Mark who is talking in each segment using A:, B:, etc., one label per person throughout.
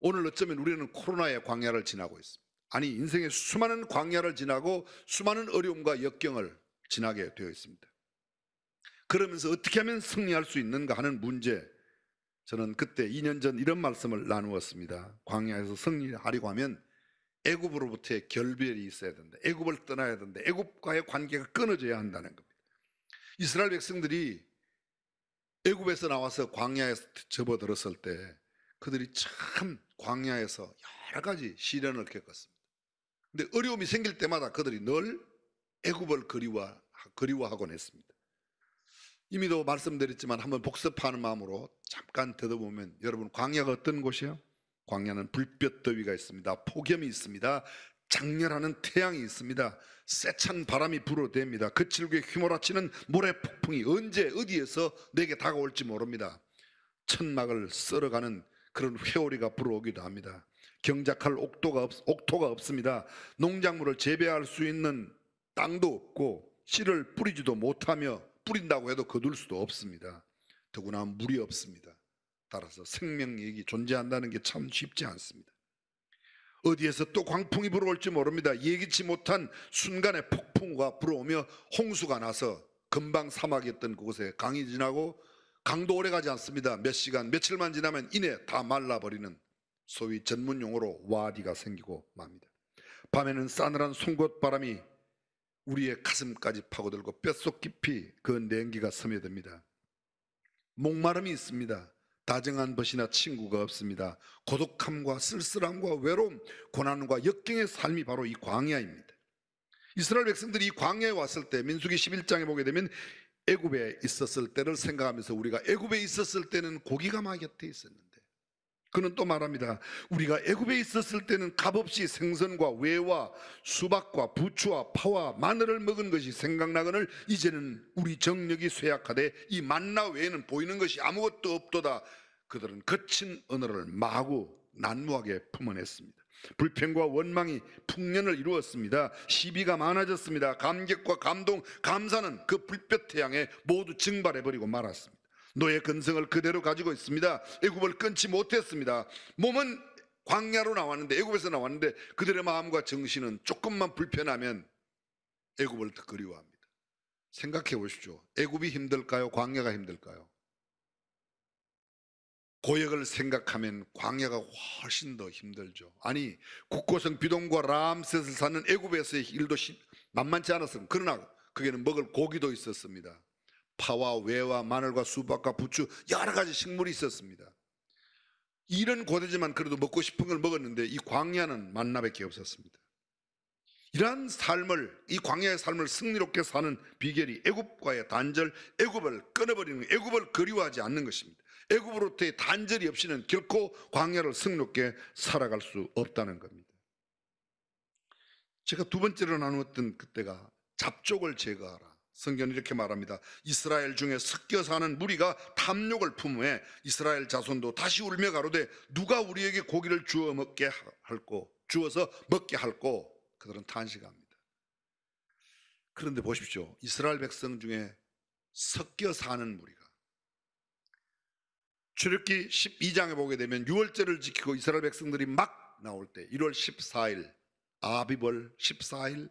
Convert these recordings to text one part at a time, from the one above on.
A: 오늘 어쩌면 우리는 코로나의 광야를 지나고 있습니다. 아니, 인생의 수많은 광야를 지나고 수많은 어려움과 역경을 지나게 되어 있습니다. 그러면서 어떻게 하면 승리할 수 있는가 하는 문제, 저는 그때 2년 전 이런 말씀을 나누었습니다. 광야에서 승리하려고 하면 애굽으로부터의 결별이 있어야 된다. 애굽을 떠나야 된다. 애굽과의 관계가 끊어져야 한다는 겁니다. 이스라엘 백성들이 애굽에서 나와서 광야에 접어들었을 때 그들이 참 광야에서 여러 가지 시련을 겪었습니다. 근데 어려움이 생길 때마다 그들이 늘 애굽을 그리워하곤 했습니다. 이미도 말씀드렸지만 한번 복습하는 마음으로 잠깐 들어보면, 여러분, 광야가 어떤 곳이에요? 광야는 불볕 더위가 있습니다. 폭염이 있습니다. 장렬하는 태양이 있습니다. 세찬 바람이 불어댑니다. 거칠게 휘몰아치는 모래 폭풍이 언제 어디에서 내게 다가올지 모릅니다. 천막을 썰어가는 그런 회오리가 불어오기도 합니다. 경작할 옥토가 없습니다. 농작물을 재배할 수 있는 땅도 없고 씨를 뿌리지도 못하며 뿌린다고 해도 거둘 수도 없습니다. 더구나 물이 없습니다. 따라서 생명력이 존재한다는 게 참 쉽지 않습니다. 어디에서 또 광풍이 불어올지 모릅니다. 예기치 못한 순간에 폭풍우가 불어오며 홍수가 나서 금방 사막이었던 그곳에 강이 지나고, 강도 오래 가지 않습니다. 몇 시간, 며칠만 지나면 이내 다 말라버리는 소위 전문 용어로 와디가 생기고 맙니다. 밤에는 싸늘한 송곳바람이 우리의 가슴까지 파고들고 뼛속 깊이 그 냉기가 스며듭니다. 목마름이 있습니다. 다정한 벗이나 친구가 없습니다. 고독함과 쓸쓸함과 외로움, 고난과 역경의 삶이 바로 이 광야입니다. 이스라엘 백성들이 이 광야에 왔을 때 민수기 11장에 보게 되면 애굽에 있었을 때를 생각하면서, 우리가 애굽에 있었을 때는 고기가 마 곁에 있었는데, 그는 또 말합니다. 우리가 애굽에 있었을 때는 값없이 생선과 외와 수박과 부추와 파와 마늘을 먹은 것이 생각나거늘 이제는 우리 정력이 쇠약하되 이 만나 외에는 보이는 것이 아무것도 없도다. 그들은 거친 언어를 마구 난무하게 품어냈습니다. 불평과 원망이 풍년을 이루었습니다. 시비가 많아졌습니다. 감격과 감동, 감사는 그 불볕 태양에 모두 증발해버리고 말았습니다. 노예 근성을 그대로 가지고 있습니다. 애굽을 끊지 못했습니다. 몸은 광야로 나왔는데, 애굽에서 나왔는데 그들의 마음과 정신은 조금만 불편하면 애굽을 더 그리워합니다. 생각해 보십시오. 애굽이 힘들까요? 광야가 힘들까요? 고역을 생각하면 광야가 훨씬 더 힘들죠. 아니, 국고성 비동과 람셋을 사는 애굽에서의 일도 만만치 않았습니다. 그러나 거기에는 먹을 고기도 있었습니다. 파와 외와 마늘과 수박과 부추, 여러 가지 식물이 있었습니다. 이런 고대지만 그래도 먹고 싶은 걸 먹었는데 이 광야는 만나밖에 없었습니다. 이러한 삶을, 이 광야의 삶을 승리롭게 사는 비결이 애굽과의 단절, 애굽을 끊어버리는, 애굽을 그리워하지 않는 것입니다. 애굽으로부터의 단절이 없이는 결코 광야를 승리롭게 살아갈 수 없다는 겁니다. 제가 두 번째로 나누었던 그때가 잡족을 제거하라. 성경은 이렇게 말합니다. 이스라엘 중에 섞여 사는 무리가 탐욕을 품으에 이스라엘 자손도 다시 울며 가로되 누가 우리에게 고기를 주어서 먹게 할꼬. 그들은 탄식합니다. 그런데 보십시오. 이스라엘 백성 중에 섞여 사는 무리가, 출애굽기 12장에 보게 되면 유월절을 지키고 이스라엘 백성들이 막 나올 때 1월 14일 아비벌 14일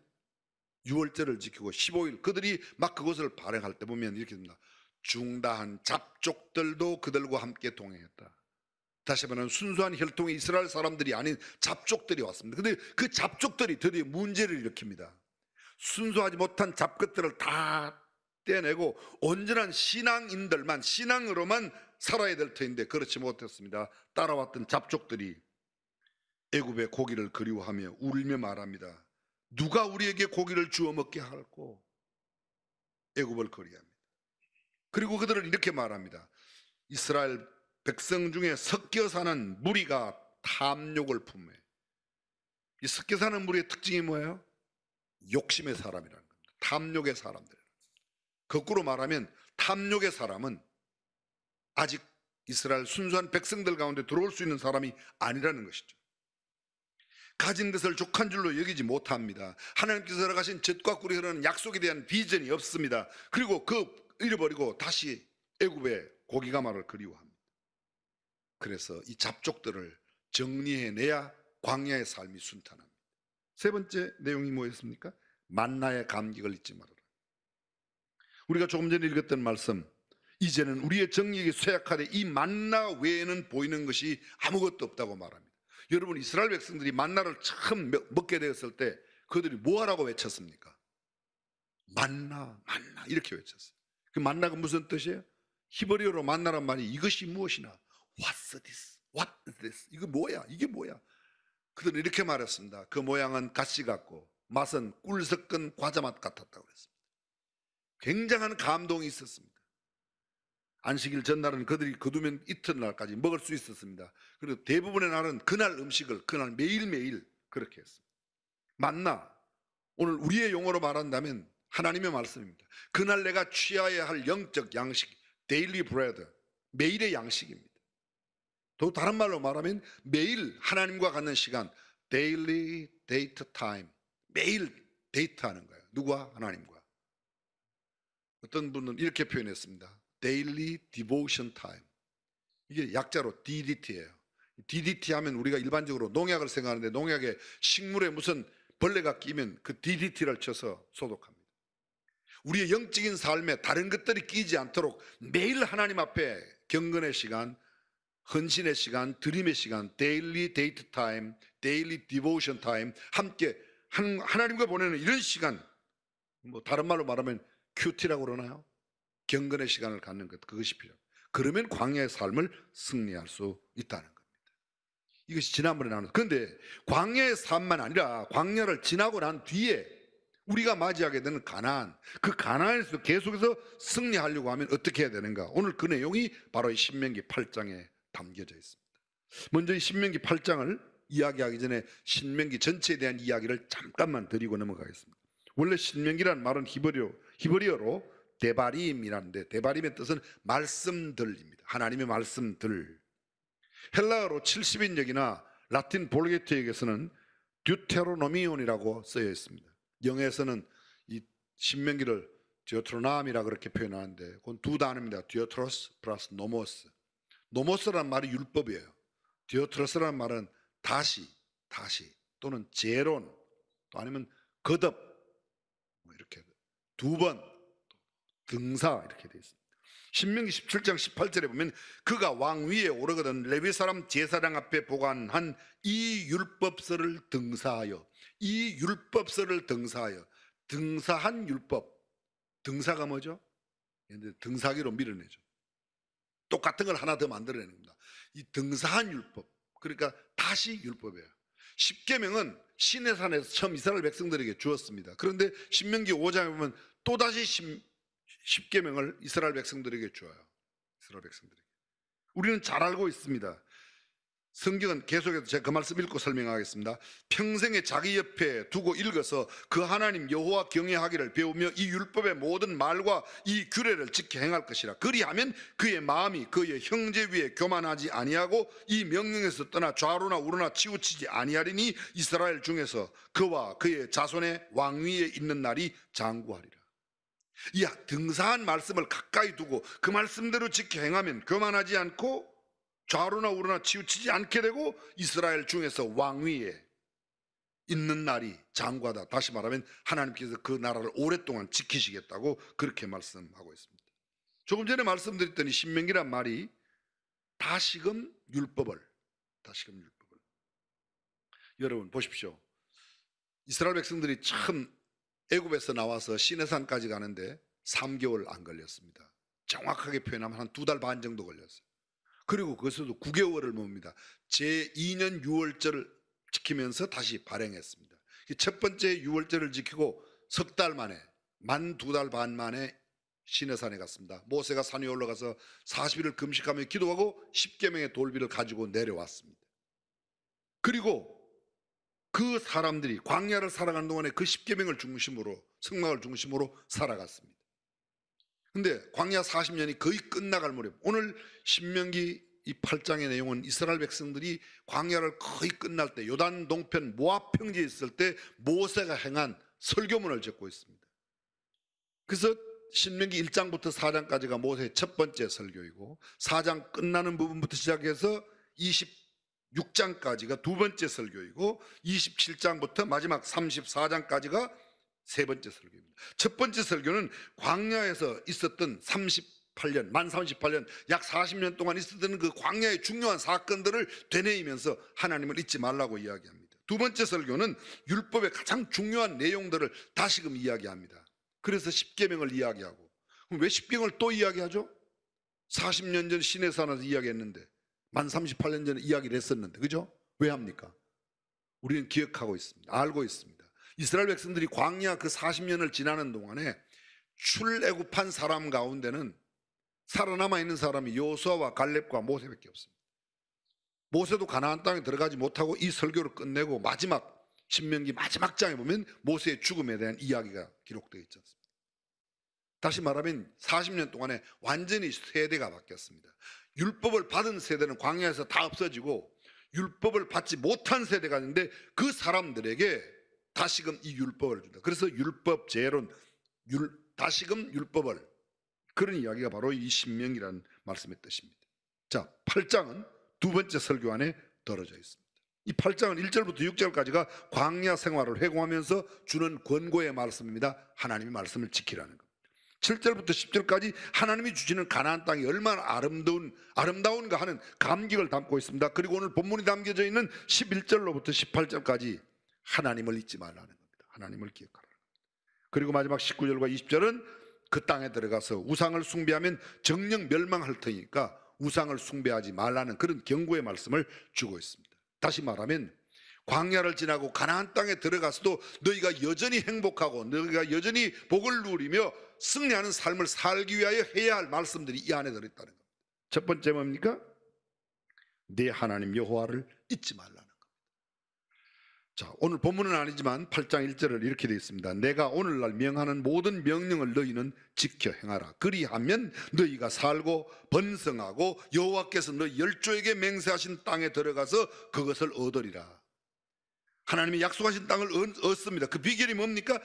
A: 유월절을 지키고 15일 그들이 막 그것을 발행할 때 보면 이렇게 됩니다. 중다한 잡족들도 그들과 함께 동행했다. 다시 말하면 순수한 혈통의 이스라엘 사람들이 아닌 잡족들이 왔습니다. 그런데 그 잡족들이 드디어 문제를 일으킵니다. 순수하지 못한 잡것들을 다 떼내고 온전한 신앙인들만, 신앙으로만 살아야 될 터인데 그렇지 못했습니다. 따라왔던 잡족들이 애굽의 고기를 그리워하며 울며 말합니다. 누가 우리에게 고기를 주워 먹게 할꼬? 애굽을 그리워합니다. 그리고 그들은 이렇게 말합니다. 이스라엘 백성 중에 섞여 사는 무리가 탐욕을 품에. 이 섞여 사는 무리의 특징이 뭐예요? 욕심의 사람이라는 겁니다. 탐욕의 사람들. 거꾸로 말하면 탐욕의 사람은 아직 이스라엘 순수한 백성들 가운데 들어올 수 있는 사람이 아니라는 것이죠. 가진 것을 족한 줄로 여기지 못합니다. 하나님께서 허락하신 젖과 꿀이 흐르는 약속에 대한 비전이 없습니다. 그리고 그 잃어버리고 다시 애굽의 고기가마를 그리워합니다. 그래서 이 잡족들을 정리해내야 광야의 삶이 순탄합니다. 세 번째 내용이 뭐였습니까? 만나의 감격을 잊지 말아라. 우리가 조금 전에 읽었던 말씀, 이제는 우리의 정력이 쇠약하되 이 만나 외에는 보이는 것이 아무것도 없다고 말합니다. 여러분, 이스라엘 백성들이 만나를 처음 먹게 되었을 때 그들이 뭐하라고 외쳤습니까? 만나, 만나 이렇게 외쳤어요. 그 만나가 무슨 뜻이에요? 히브리어로 만나란 말이 이것이 무엇이나 What's this? What is this? 이거 뭐야? 이게 뭐야? 그들은 이렇게 말했습니다. 그 모양은 가시 같고 맛은 꿀 섞은 과자 맛 같았다고 그랬습니다. 굉장한 감동이 있었습니다. 안식일 전날은 그들이 거두면 이튿날까지 먹을 수 있었습니다. 그리고 대부분의 날은 그날 음식을 그날 매일매일 그렇게 했습니다. 만나, 오늘 우리의 용어로 말한다면 하나님의 말씀입니다. 그날 내가 취하여야 할 영적 양식, 데일리 브레드, 매일의 양식입니다. 또 다른 말로 말하면 매일 하나님과 갖는 시간, 데일리 데이트 타임, 매일 데이트하는 거예요. 누구와? 하나님과. 어떤 분은 이렇게 표현했습니다. Daily Devotion Time. 이게 약자로 DDT예요. DDT 하면 우리가 일반적으로 농약을 생각하는데 농약에 식물에 무슨 벌레가 끼면 그 DDT를 쳐서 소독합니다. 우리의 영적인 삶에 다른 것들이 끼지 않도록 매일 하나님 앞에 경건의 시간, 헌신의 시간, 드림의 시간, Daily Date Time, Daily Devotion Time, 함께 하나님과 보내는 이런 시간, 뭐 다른 말로 말하면 큐티라고 그러나요? 경건의 시간을 갖는 것, 그것이 필요합니다. 그러면 광야의 삶을 승리할 수 있다는 겁니다. 이것이 지난번에 나눴어요. 그런데 광야의 삶만 아니라 광야를 지나고 난 뒤에 우리가 맞이하게 되는 가나안, 그 가나안에서 계속해서 승리하려고 하면 어떻게 해야 되는가? 오늘 그 내용이 바로 이 신명기 8장에 담겨져 있습니다. 먼저 이 신명기 8장을 이야기하기 전에 신명기 전체에 대한 이야기를 잠깐만 드리고 넘어가겠습니다. 원래 신명기란 말은 히브리어로 데바림이라는데, 데바림의 뜻은 말씀들입니다. 하나님의 말씀들. 헬라어로 70인역이나 라틴 볼게트역에서는 듀테로노미온이라고 쓰여 있습니다. 영어에서는 이 신명기를 디오트로남이라 그렇게 표현하는데 그건 두 단어입니다. 디오트로스 플러스 노모스. 노모스라는 말이 율법이에요. 디오트로스라는 말은 다시 또는 재론, 또 아니면 거듭, 뭐 이렇게 두 번, 등사 이렇게 되어 있습니다. 신명기 17장 18절에 보면 그가 왕 위에 오르거든 레위 사람 제사장 앞에 보관한 이 율법서를 등사하여, 이 율법서를 등사하여, 등사한 율법, 등사가 뭐죠? 등사기로 밀어내죠. 똑같은 걸 하나 더 만들어내는 겁니다. 이 등사한 율법, 그러니까 다시 율법이에요. 십계명은 시내산에서 처음 이스라엘 백성들에게 주었습니다. 그런데 신명기 5장에 보면 또다시 십계명을 이스라엘 백성들에게 줘요. 이스라엘 백성들에게. 우리는 잘 알고 있습니다. 성경은 계속해서 제가 그 말씀 읽고 설명하겠습니다. 평생에 자기 옆에 두고 읽어서 그 하나님 여호와 경외하기를 배우며 이 율법의 모든 말과 이 규례를 지켜 행할 것이라. 그리하면 그의 마음이 그의 형제 위에 교만하지 아니하고 이 명령에서 떠나 좌로나 우로나 치우치지 아니하리니 이스라엘 중에서 그와 그의 자손의 왕위에 있는 날이 장구하리라. 이 등사한 말씀을 가까이 두고 그 말씀대로 지켜 행하면 교만하지 않고 좌로나 우로나 치우치지 않게 되고 이스라엘 중에서 왕위에 있는 날이 장구하다. 다시 말하면 하나님께서 그 나라를 오랫동안 지키시겠다고 그렇게 말씀하고 있습니다. 조금 전에 말씀드렸더니 신명기란 말이 다시금 율법을, 여러분 보십시오. 이스라엘 백성들이 처음 애굽에서 나와서 시내산까지 가는데 3개월 안 걸렸습니다. 정확하게 표현하면 한 2달 반 정도 걸렸어요. 그리고 그것도 9개월을 뭡니다. 제2년 6월절을 지키면서 다시 발행했습니다. 첫 번째 6월절을 지키고 석 달 만에, 만 2달 반 만에 시내산에 갔습니다. 모세가 산 위에 올라가서 40일을 금식하며 기도하고 10계명의 돌비를 가지고 내려왔습니다. 그리고 그 사람들이 광야를 살아가는 동안에 그 10계명을 중심으로, 성막을 중심으로 살아갔습니다. 근데 광야 40년이 거의 끝나갈 무렵, 오늘 신명기 이 8장의 내용은 이스라엘 백성들이 광야를 거의 끝날 때 요단 동편 모압 평지에 있을 때 모세가 행한 설교문을 적고 있습니다. 그래서 신명기 1장부터 4장까지가 모세의 첫 번째 설교이고 4장 끝나는 부분부터 시작해서 6장까지가 두 번째 설교이고 27장부터 마지막 34장까지가 세 번째 설교입니다. 첫 번째 설교는 광야에서 있었던 38년, 만 38년, 약 40년 동안 있었던 그 광야의 중요한 사건들을 되뇌이면서 하나님을 잊지 말라고 이야기합니다. 두 번째 설교는 율법의 가장 중요한 내용들을 다시금 이야기합니다. 그래서 십계명을 이야기하고, 그럼 왜 십계명을 또 이야기하죠? 40년 전 시내산에서 이야기했는데 만 38년 전에 이야기를 했었는데, 그죠? 왜 합니까? 우리는 기억하고 있습니다. 알고 있습니다. 이스라엘 백성들이 광야 그 40년을 지나는 동안에 출애굽한 사람 가운데는 살아남아 있는 사람이 여호수아와 갈렙과 모세밖에 없습니다. 모세도 가나안 땅에 들어가지 못하고 이 설교를 끝내고 마지막 신명기 마지막 장에 보면 모세의 죽음에 대한 이야기가 기록되어 있지 않습니까? 다시 말하면 40년 동안에 완전히 세대가 바뀌었습니다. 율법을 받은 세대는 광야에서 다 없어지고 율법을 받지 못한 세대가 있는데 그 사람들에게 다시금 이 율법을 준다. 그래서 율법 재론, 다시금 율법을, 그런 이야기가 바로 이 신명이라는 말씀의 뜻입니다. 자, 8장은 두 번째 설교 안에 들어져 있습니다. 이 8장은 1절부터 6절까지가 광야 생활을 회고하면서 주는 권고의 말씀입니다. 하나님의 말씀을 지키라는 것. 7절부터 10절까지 하나님이 주시는 가나안 땅이 얼마나 아름다운가 하는 감격을 담고 있습니다. 그리고 오늘 본문이 담겨져 있는 11절로부터 18절까지 하나님을 잊지 말라는 겁니다. 하나님을 기억하라는 겁니다. 그리고 마지막 19절과 20절은 그 땅에 들어가서 우상을 숭배하면 정령 멸망할 테니까 우상을 숭배하지 말라는 그런 경고의 말씀을 주고 있습니다. 다시 말하면 광야를 지나고 가나안 땅에 들어가서도 너희가 여전히 행복하고 너희가 여전히 복을 누리며 승리하는 삶을 살기 위하여 해야 할 말씀들이 이 안에 들어있다는 겁니다. 첫 번째 뭡니까? 내 하나님 여호와를 잊지 말라는 겁니다. 자, 오늘 본문은 아니지만 8장 1절을 이렇게 되어 있습니다. 내가 오늘날 명하는 모든 명령을 너희는 지켜 행하라. 그리하면 너희가 살고 번성하고 여호와께서 너희 열조에게 맹세하신 땅에 들어가서 그것을 얻으리라. 하나님이 약속하신 땅을 얻습니다. 그 비결이 뭡니까?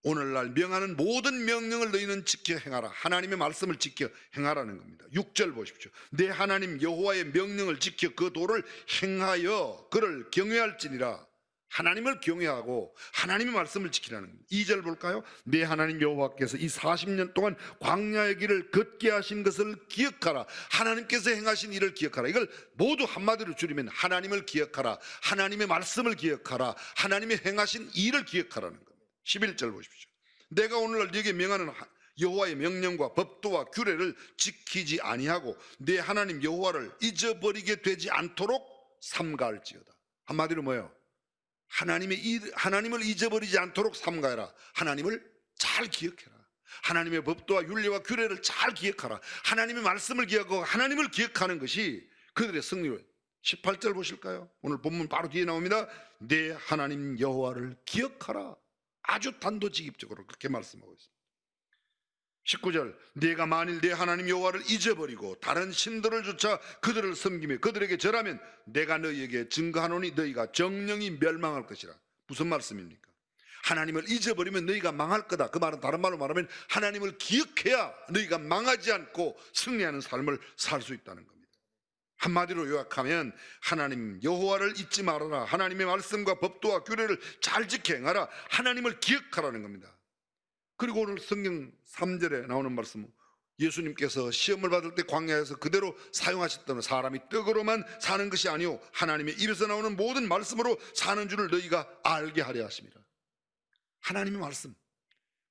A: 오늘날 명하는 모든 명령을 너희는 지켜 행하라. 하나님의 말씀을 지켜 행하라는 겁니다. 6절 보십시오. 내 하나님 여호와의 명령을 지켜 그 도를 행하여 그를 경외할지니라. 하나님을 경외하고 하나님의 말씀을 지키라는 겁니다. 2절 볼까요? 내 하나님 여호와께서 이 40년 동안 광야의 길을 걷게 하신 것을 기억하라. 하나님께서 행하신 일을 기억하라. 이걸 모두 한마디로 줄이면 하나님을 기억하라, 하나님의 말씀을 기억하라, 하나님의 행하신 일을 기억하라는 겁니다. 11절 보십시오. 내가 오늘날 네게 명하는 여호와의 명령과 법도와 규례를 지키지 아니하고 내 하나님 여호와를 잊어버리게 되지 않도록 삼가할지어다. 한마디로 뭐예요? 하나님을 잊어버리지 않도록 삼가해라. 하나님을 잘 기억해라. 하나님의 법도와 윤리와 규례를 잘 기억하라. 하나님의 말씀을 기억하고 하나님을 기억하는 것이 그들의 승리로. 18절 보실까요? 오늘 본문 바로 뒤에 나옵니다. 내 하나님 여호와를 기억하라. 아주 단도직입적으로 그렇게 말씀하고 있습니다. 19절 네가 만일 내 하나님 여호와를 잊어버리고 다른 신들을 쫓아 그들을 섬기며 그들에게 절하면 내가 너희에게 증거하노니 너희가 정령이 멸망할 것이라. 무슨 말씀입니까? 하나님을 잊어버리면 너희가 망할 거다. 그 말은 다른 말로 말하면 하나님을 기억해야 너희가 망하지 않고 승리하는 삶을 살 수 있다는 겁니다. 한마디로 요약하면 하나님 여호와를 잊지 말아라. 하나님의 말씀과 법도와 규례를 잘 지켜 행하라. 하나님을 기억하라는 겁니다. 그리고 오늘 성경 3절에 나오는 말씀, 예수님께서 시험을 받을 때 광야에서 그대로 사용하셨던 사람이 떡으로만 사는 것이 아니오 하나님의 입에서 나오는 모든 말씀으로 사는 줄을 너희가 알게 하려 하심이라. 하나님의 말씀.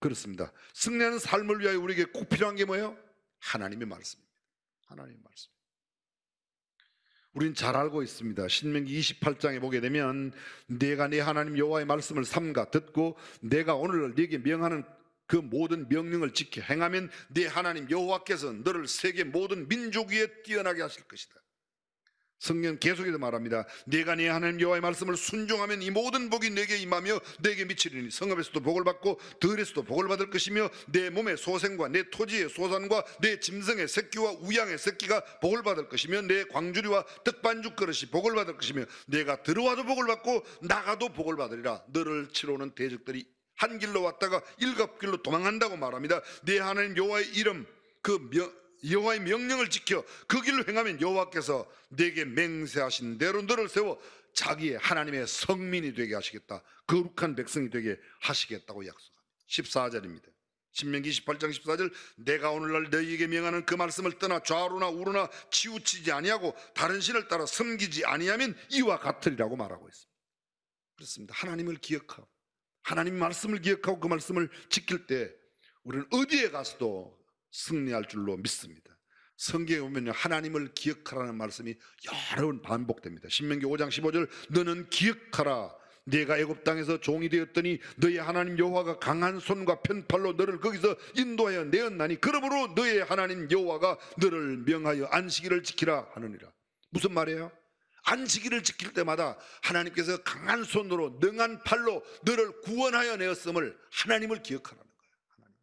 A: 그렇습니다. 승리하는 삶을 위하여 우리에게 꼭 필요한 게 뭐예요? 하나님의 말씀입니다. 하나님의 말씀. 우린 잘 알고 있습니다. 신명기 28장에 보게 되면 내가 내 하나님 여호와의 말씀을 삼가 듣고 내가 오늘날 네게 명하는 그 모든 명령을 지켜 행하면 네 하나님 여호와께서 너를 세계 모든 민족 위에 뛰어나게 하실 것이다. 성경 계속해서 말합니다. 네가 네 하나님 여호와의 말씀을 순종하면 이 모든 복이 내게 임하며 내게 미치리니 성읍에서도 복을 받고 들에서도 복을 받을 것이며 내 몸의 소생과 내 토지의 소산과 내 짐승의 새끼와 우양의 새끼가 복을 받을 것이며 내 광주리와 떡반죽 그릇이 복을 받을 것이며 내가 들어와도 복을 받고 나가도 복을 받으리라. 너를 치러 오는 대적들이 한 길로 왔다가 일곱 길로 도망한다고 말합니다. 네 하나님 여호와의 이름 여호와의 명령을 지켜 그 길로 행하면 여호와께서 내게 맹세하신 대로 너를 세워 자기의 하나님의 성민이 되게 하시겠다. 거룩한 백성이 되게 하시겠다고 약속합니다. 14절입니다. 신명기 28장 14절 내가 오늘날 너희에게 명하는 그 말씀을 떠나 좌우나 우로나 치우치지 아니하고 다른 신을 따라 섬기지 아니하면 이와 같으리라고 말하고 있습니다. 그렇습니다. 하나님을 기억하고 하나님 말씀을 기억하고 그 말씀을 지킬 때 우리는 어디에 가서도 승리할 줄로 믿습니다. 성경에 보면 하나님을 기억하라는 말씀이 여러 번 반복됩니다. 신명기 5장 15절 너는 기억하라 내가 애굽 땅에서 종이 되었더니 너희 하나님 여호와가 강한 손과 편팔로 너를 거기서 인도하여 내었나니 그러므로 너희 하나님 여호와가 너를 명하여 안식일을 지키라 하느니라. 무슨 말이에요? 안식일을 지킬 때마다 하나님께서 강한 손으로 능한 팔로 너를 구원하여 내었음을 하나님을 기억하라는 거예요.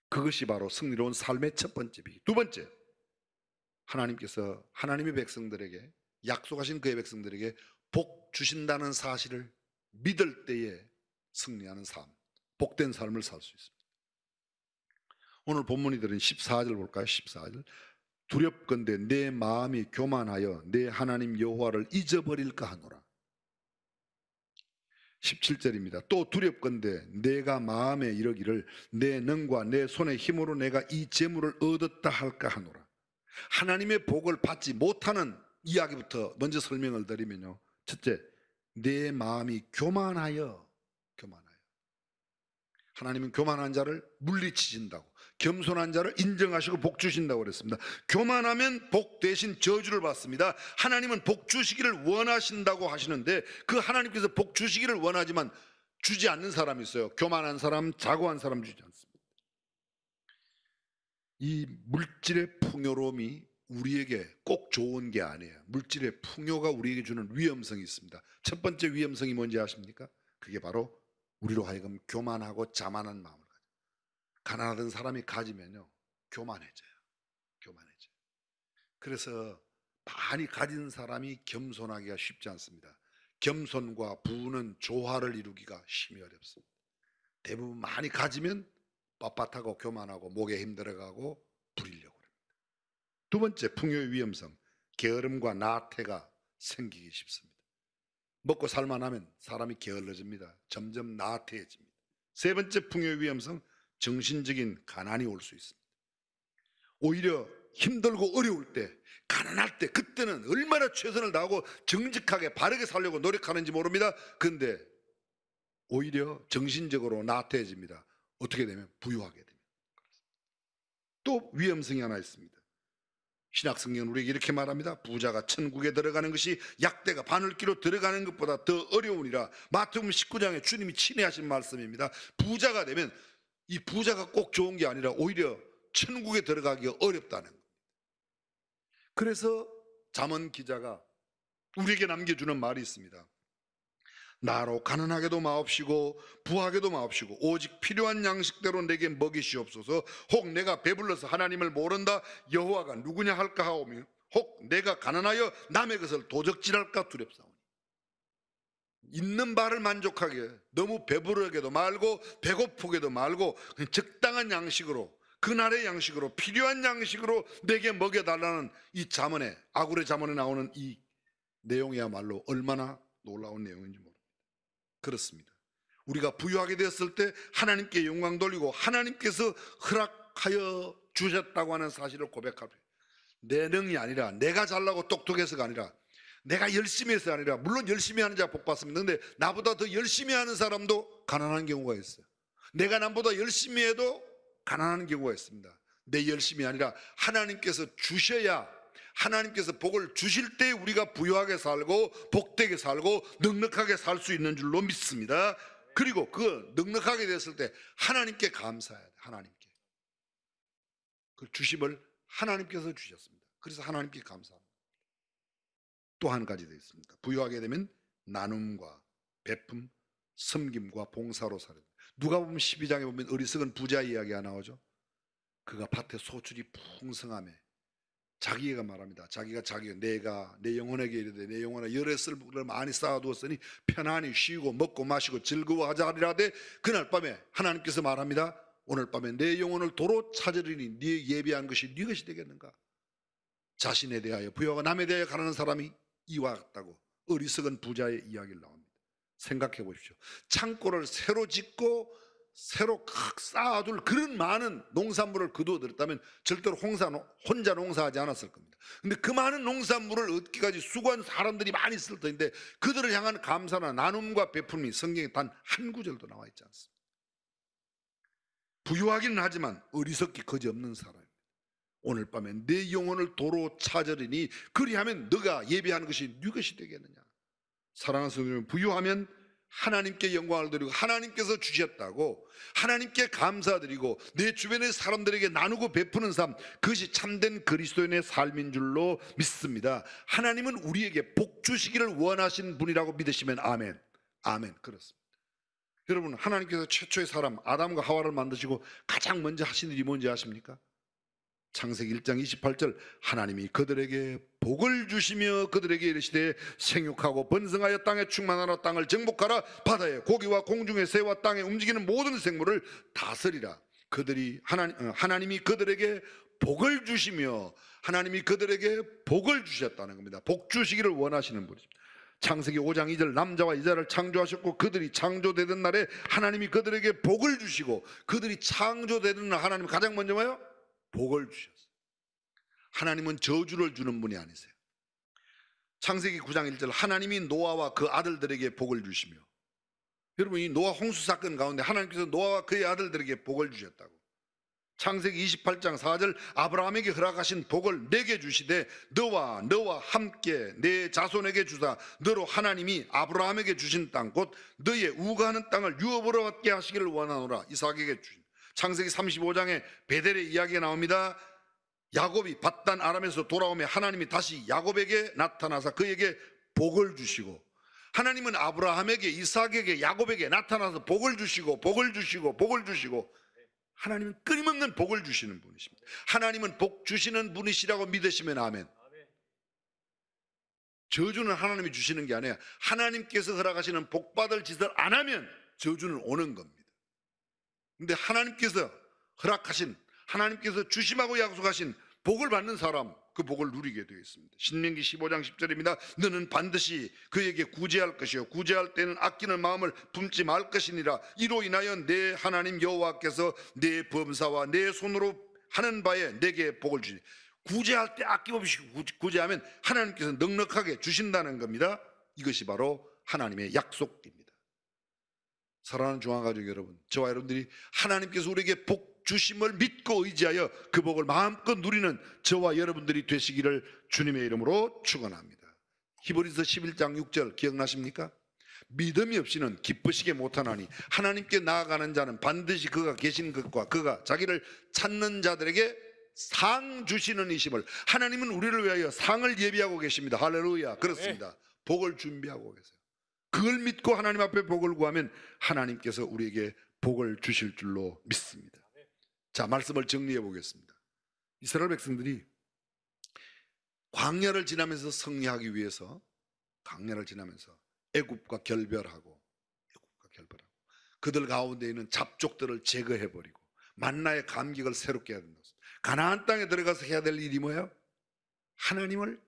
A: 그것이 바로 승리로운 삶의 첫 번째 비결. 두 번째, 하나님께서 하나님의 백성들에게 약속하신 그의 백성들에게 복 주신다는 사실을 믿을 때에 승리하는 삶, 복된 삶을 살 수 있습니다. 오늘 본문이 들은 14절 볼까요? 14절 두렵건대 내 마음이 교만하여 내 하나님 여호와를 잊어버릴까 하노라. 17절입니다. 또 두렵건대 내가 마음에 이르기를 내 능과 내 손의 힘으로 내가 이 재물을 얻었다 할까 하노라. 하나님의 복을 받지 못하는 이야기부터 먼저 설명을 드리면요, 첫째, 내 마음이 교만하여. 하나님은 교만한 자를 물리치신다고, 겸손한 자를 인정하시고 복 주신다고 그랬습니다. 교만하면 복 대신 저주를 받습니다. 하나님은 복 주시기를 원하신다고 하시는데 그 하나님께서 복 주시기를 원하지만 주지 않는 사람이 있어요. 교만한 사람, 자고한 사람 주지 않습니다. 이 물질의 풍요로움이 우리에게 꼭 좋은 게 아니에요. 물질의 풍요가 우리에게 주는 위험성이 있습니다. 첫 번째 위험성이 뭔지 아십니까? 그게 바로 우리로 하여금 교만하고 자만한 마음을 가져요. 가난하던 사람이 가지면요, 교만해져요. 그래서 많이 가진 사람이 겸손하기가 쉽지 않습니다. 겸손과 부는 조화를 이루기가 심히 어렵습니다. 대부분 많이 가지면 빳빳하고 교만하고 목에 힘들어가고 부리려고 합니다. 두 번째 풍요의 위험성, 게으름과 나태가 생기기 쉽습니다. 먹고 살만하면 사람이 게을러집니다. 점점 나태해집니다. 세 번째 풍요의 위험성, 정신적인 가난이 올 수 있습니다. 오히려 힘들고 어려울 때, 가난할 때, 그때는 얼마나 최선을 다하고 정직하게 바르게 살려고 노력하는지 모릅니다. 그런데 오히려 정신적으로 나태해집니다. 어떻게 되면 부유하게 됩니다. 또 위험성이 하나 있습니다. 신약성경은 우리에게 이렇게 말합니다. 부자가 천국에 들어가는 것이 약대가 바늘기로 들어가는 것보다 더 어려우니라. 마태복음 19장에 주님이 친애하신 말씀입니다. 부자가 되면 이 부자가 꼭 좋은 게 아니라 오히려 천국에 들어가기가 어렵다는 겁니다. 그래서 잠언 기자가 우리에게 남겨주는 말이 있습니다. 나로 가난하게도 마옵시고 부하게도 마옵시고 오직 필요한 양식대로 내게 먹이시옵소서. 혹 내가 배불러서 하나님을 모른다 여호와가 누구냐 할까 하오며 혹 내가 가난하여 남의 것을 도적질할까 두렵사오니. 있는 바를 만족하게, 너무 배부르게도 말고 배고프게도 말고 적당한 양식으로, 그날의 양식으로, 필요한 양식으로 내게 먹여달라는 이 잠언에, 아구레 잠언에 나오는 이 내용이야말로 얼마나 놀라운 내용인지 모릅니다. 그렇습니다. 우리가 부유하게 되었을 때 하나님께 영광 돌리고 하나님께서 허락하여 주셨다고 하는 사실을 고백하며, 내 능이 아니라, 내가 잘나고 똑똑해서가 아니라, 내가 열심히 해서가 아니라, 물론 열심히 하는 자가 복 받습니다. 그런데 나보다 더 열심히 하는 사람도 가난한 경우가 있어요. 내가 남보다 열심히 해도 가난한 경우가 있습니다. 내 열심이 아니라 하나님께서 주셔야, 하나님께서 복을 주실 때 우리가 부유하게 살고 복되게 살고 넉넉하게 살 수 있는 줄로 믿습니다. 그리고 그 넉넉하게 됐을 때 하나님께 감사해야 돼. 하나님께 그 주심을 하나님께서 주셨습니다. 그래서 하나님께 감사합니다. 또 한 가지 더 있습니다. 부유하게 되면 나눔과 배품, 섬김과 봉사로 살아야 돼. 누가복음 12장에 보면 어리석은 부자 이야기가 나오죠. 그가 밭에 소출이 풍성하며 자기가 말합니다. 내가 내 영혼에게 이르되 내 영혼아 열의 쓸모를 많이 쌓아두었으니 편안히 쉬고 먹고 마시고 즐거워하자 하리라되, 그날 밤에 하나님께서 말합니다. 오늘 밤에 내 영혼을 도로 찾으리니 네 예비한 것이 네 것이 되겠는가? 자신에 대하여 부여가 남에 대하여 가르는 사람이 이와 같다고 어리석은 부자의 이야기를 나옵니다. 생각해 보십시오. 창고를 새로 짓고 새로 쌓아둘 그런 많은 농산물을 거두어들였다면 절대로 혼자 농사하지 않았을 겁니다. 근데 그 많은 농산물을 얻기까지 수고한 사람들이 많이 있을 터인데 그들을 향한 감사나 나눔과 베품이 성경에 단 한 구절도 나와 있지 않습니다. 부유하기는 하지만 어리석기 거지없는 사람입니다. 오늘 밤에 내 영혼을 도로 찾으리니 그리하면 너가 예비하는 것이 네 것이 되겠느냐. 사랑하는 성도님, 부유하면 하나님께 영광을 드리고 하나님께서 주셨다고 하나님께 감사드리고 내 주변의 사람들에게 나누고 베푸는 삶, 그것이 참된 그리스도인의 삶인 줄로 믿습니다. 하나님은 우리에게 복 주시기를 원하신 분이라고 믿으시면 아멘. 아멘. 그렇습니다. 여러분, 하나님께서 최초의 사람 아담과 하와를 만드시고 가장 먼저 하신 일이 뭔지 아십니까? 창세기 1장 28절, 하나님이 그들에게 복을 주시며 그들에게 이르시되 생육하고 번성하여 땅에 충만하라, 땅을 정복하라, 바다의 고기와 공중의 새와 땅에 움직이는 모든 생물을 다스리라. 하나님이 그들에게 복을 주시며 하나님이 그들에게 복을 주셨다는 겁니다. 복 주시기를 원하시는 분이십니다. 창세기 5장 2절, 남자와 여자를 창조하셨고 그들이 창조되던 날에 하나님이 그들에게 복을 주시고, 그들이 창조되던 날 하나님이 가장 먼저 뭐예요? 복을 주셨어요. 하나님은 저주를 주는 분이 아니세요. 창세기 9장 1절, 하나님이 노아와 그 아들들에게 복을 주시며, 여러분, 이 노아 홍수 사건 가운데 하나님께서 노아와 그의 아들들에게 복을 주셨다고. 창세기 28장 4절, 아브라함에게 허락하신 복을 내게 주시되 너와 함께 내 자손에게 주사 너로 하나님이 아브라함에게 주신 땅 곧 너의 우거하는 땅을 유업으로 받게 하시기를 원하노라. 이삭에게 주신. 창세기 35장에 베델의 이야기가 나옵니다. 야곱이 밧단 아람에서 돌아오며 하나님이 다시 야곱에게 나타나서 그에게 복을 주시고, 하나님은 아브라함에게, 이삭에게, 야곱에게 나타나서 복을 주시고 하나님은 끊임없는 복을 주시는 분이십니다. 하나님은 복 주시는 분이시라고 믿으시면 아멘. 저주는 하나님이 주시는 게 아니에요. 하나님께서 허락하시는 복받을 짓을 안 하면 저주는 오는 겁니다. 근데 하나님께서 허락하신, 하나님께서 주심하고 약속하신 복을 받는 사람, 그 복을 누리게 되어 있습니다. 신명기 15장 10절입니다. 너는 반드시 그에게 구제할 것이요 구제할 때는 아끼는 마음을 품지 말 것이니라. 이로 인하여 내 하나님 여호와께서 내 범사와 내 손으로 하는 바에 내게 복을 주시니. 구제할 때 아낌없이 구제하면 하나님께서 넉넉하게 주신다는 겁니다. 이것이 바로 하나님의 약속입니다. 사랑하는 중앙가족 여러분, 저와 여러분들이 하나님께서 우리에게 복 주심을 믿고 의지하여 그 복을 마음껏 누리는 저와 여러분들이 되시기를 주님의 이름으로 축원합니다. 히브리서 11장 6절 기억나십니까? 믿음이 없이는 기쁘시게 못하나니 하나님께 나아가는 자는 반드시 그가 계신 것과 그가 자기를 찾는 자들에게 상 주시는 이심을, 하나님은 우리를 위하여 상을 예비하고 계십니다. 할렐루야. 그렇습니다. 복을 준비하고 계세요. 그걸 믿고 하나님 앞에 복을 구하면 하나님께서 우리에게 복을 주실 줄로 믿습니다. 자, 말씀을 정리해 보겠습니다. 이스라엘 백성들이 광야를 지나면서 승리하기 위해서 애굽과 결별하고 그들 가운데 있는 잡족들을 제거해 버리고 만나의 감격을 새롭게 해야 된다. 가나안 땅에 들어가서 해야 될 일이 뭐예요? 하나님을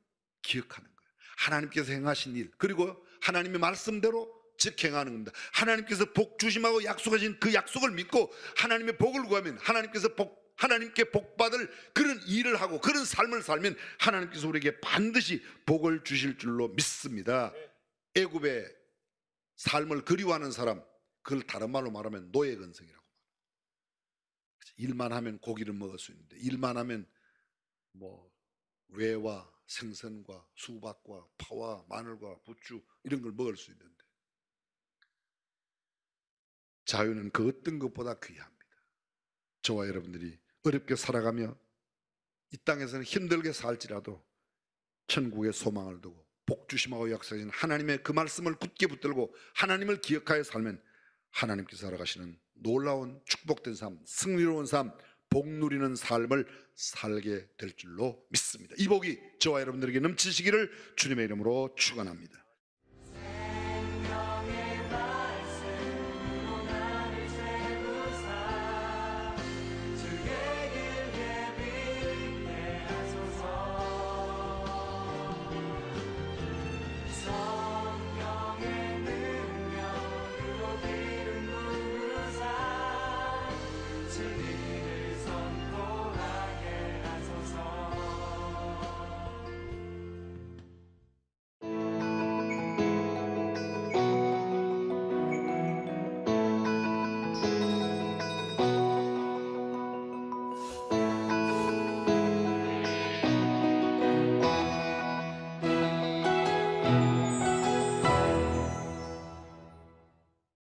A: 기억하는 거예요. 하나님께서 행하신 일, 그리고 하나님의 말씀대로 즉 행하는 겁니다. 하나님께서 복 주심하고 약속하신 그 약속을 믿고 하나님의 복을 구하면 하나님께 복받을 그런 일을 하고 그런 삶을 살면 하나님께서 우리에게 반드시 복을 주실 줄로 믿습니다. 애굽의 삶을 그리워하는 사람, 그걸 다른 말로 말하면 노예근성이라고. 일만 하면 고기를 먹을 수 있는데, 일만 하면 외와 생선과 수박과 파와 마늘과 부추 이런 걸 먹을 수 있는데, 자유는 그 어떤 것보다 귀합니다. 저와 여러분들이 어렵게 살아가며 이 땅에서는 힘들게 살지라도 천국의 소망을 두고 복 주심하고 약속하신 하나님의 그 말씀을 굳게 붙들고 하나님을 기억하여 살면 하나님께서 살아가시는 놀라운 축복된 삶, 승리로운 삶, 복 누리는 삶을 살게 될 줄로 믿습니다. 이 복이 저와 여러분들에게 넘치시기를 주님의 이름으로 축원합니다.